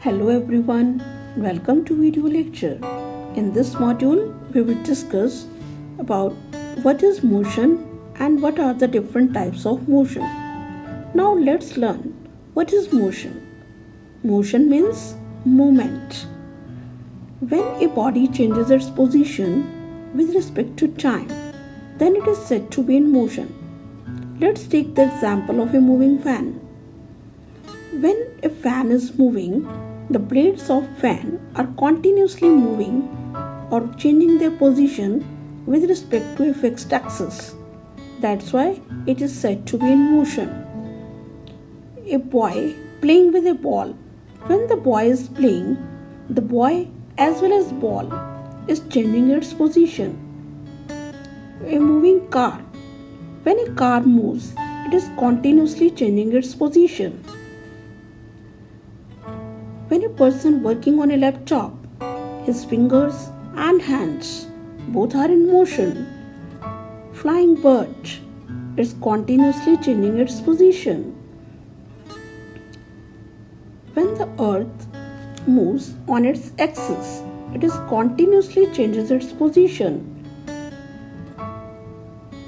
Hello everyone, welcome to video lecture. In this module, we will discuss about what is motion and what are the different types of motion. Now let's learn what is motion. Motion means movement. When a body changes its position with respect to time, then it is said to be in motion. Let's take the example of a moving fan. When a fan is moving, the blades of fan are continuously moving or changing their position with respect to a fixed axis. That's why it is said to be in motion. A boy playing with a ball. When the boy is playing, the boy as well as ball is changing its position. A moving car. When a car moves, it is continuously changing its position. When a person working on a laptop, his fingers and hands both are in motion. Flying bird is continuously changing its position. When the earth moves on its axis, it is continuously changes its position.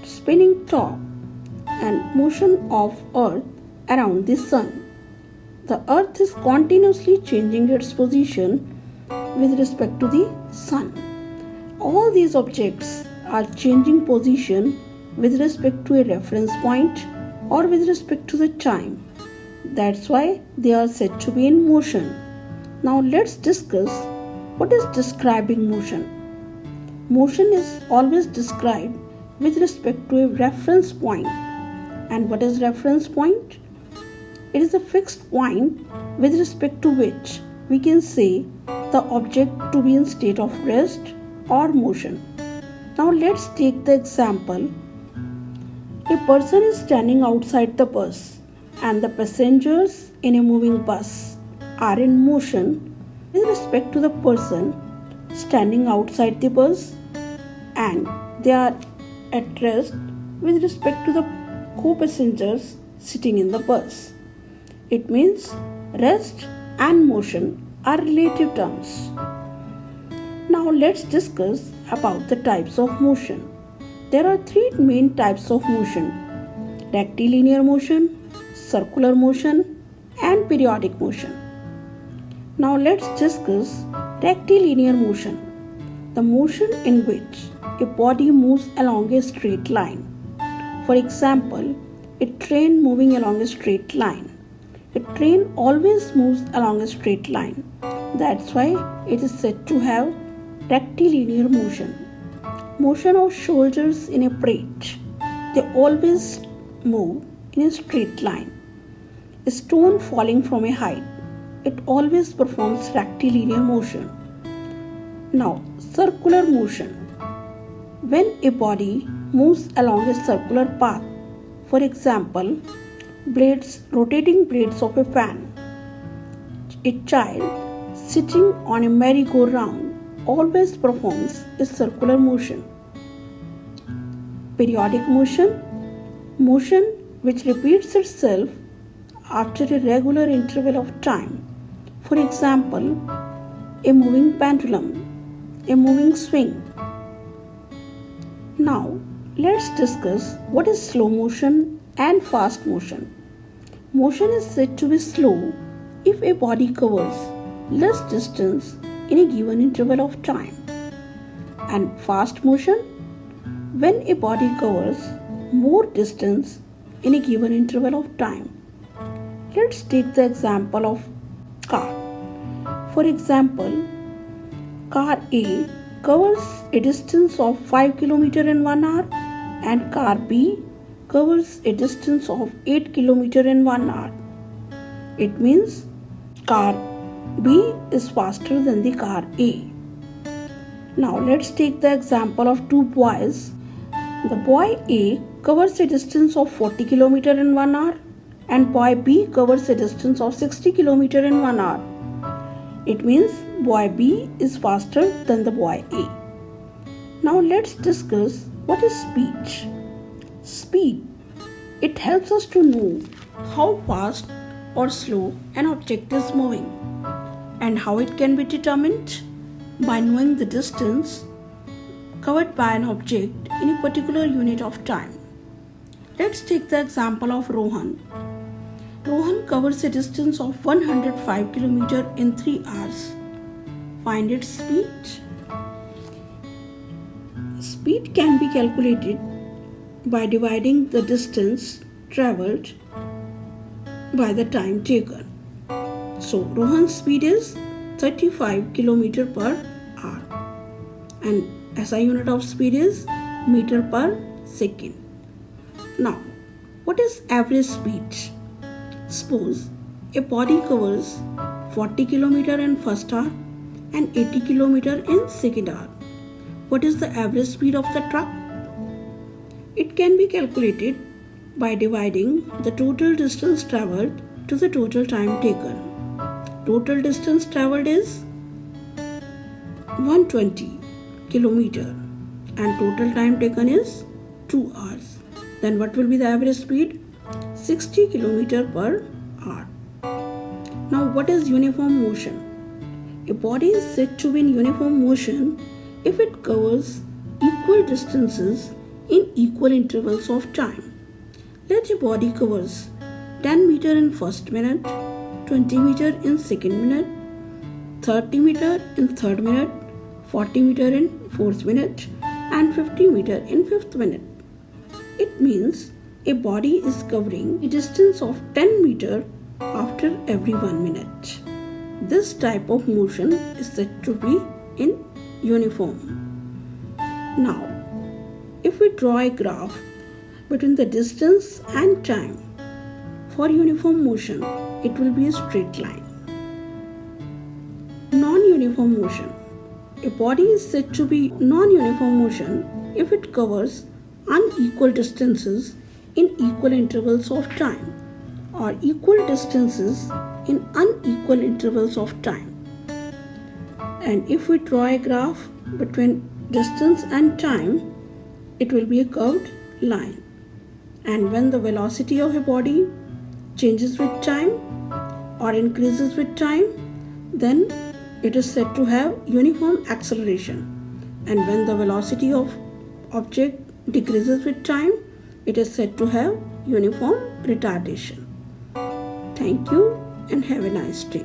Spinning top and motion of earth around the sun. The earth is continuously changing its position with respect to the sun. All these objects are changing position with respect to a reference point or with respect to the time. That's why they are said to be in motion. Now let's discuss what is describing motion. Motion is always described with respect to a reference point. And what is reference point? It is a fixed point with respect to which we can say the object to be in state of rest or motion. Now let's take the example. A person is standing outside the bus and the passengers in a moving bus are in motion with respect to the person standing outside the bus, and they are at rest with respect to the co-passengers sitting in the bus. It means rest and motion are relative terms. Now let's discuss about the types of motion. There are three main types of motion: rectilinear motion, circular motion, and periodic motion. Now let's discuss rectilinear motion, the motion in which a body moves along a straight line. For example, a train moving along a straight line. A train always moves along a straight line. That's why it is said to have rectilinear motion. Motion of soldiers in a parade. They always move in a straight line. A stone falling from a height. It always performs rectilinear motion. Now, circular motion. When a body moves along a circular path, for example, rotating blades of a fan. A child sitting on a merry-go-round always performs a circular motion. Periodic motion, motion which repeats itself after a regular interval of time. For example, a moving pendulum, a moving swing. Now, let's discuss what is slow motion and fast motion. Motion is said to be slow if a body covers less distance in a given interval of time, and fast motion when a body covers more distance in a given interval of time. Let's take the example of car. For example, car A covers a distance of 5 km in 1 hour and car B covers a distance of 8 km in 1 hour. It means car B is faster than the car A. Now let's take the example of two boys. The boy A covers a distance of 40 km in 1 hour and boy B covers a distance of 60 km in 1 hour. It means boy B is faster than the boy A. Now let's discuss what is speed. Speed. It helps us to know how fast or slow an object is moving. And how it can be determined? By knowing the distance covered by an object in a particular unit of time. Let's take the example of Rohan. Rohan covers a distance of 105 km in 3 hours. Find its speed. Speed can be calculated by dividing the distance travelled by the time taken. So Rohan's speed is 35 km per hour and SI unit of speed is meter per second. Now, what is average speed? Suppose a body covers 40 km in first hour and 80 km in second hour. What is the average speed of the truck? It can be calculated by dividing the total distance travelled to the total time taken. Total distance travelled is 120 km and total time taken is 2 hours. Then what will be the average speed? 60 km per hour. Now what is uniform motion? A body is said to be in uniform motion if it covers equal distances in equal intervals of time. Let a body covers 10 meter in first minute, 20 meter in second minute, 30 meter in third minute, 40 meter in fourth minute, and 50 meter in fifth minute. It means a body is covering a distance of 10 meter after every 1 minute. This type of motion is said to be in uniform. Now, if we draw a graph between the distance and time for uniform motion, it will be a straight line. Non-uniform motion. A body is said to be non-uniform motion if it covers unequal distances in equal intervals of time or equal distances in unequal intervals of time. And if we draw a graph between distance and time, it will be a curved line. And when the velocity of a body changes with time or increases with time, then it is said to have uniform acceleration. And when the velocity of object decreases with time, it is said to have uniform retardation. Thank you and have a nice day.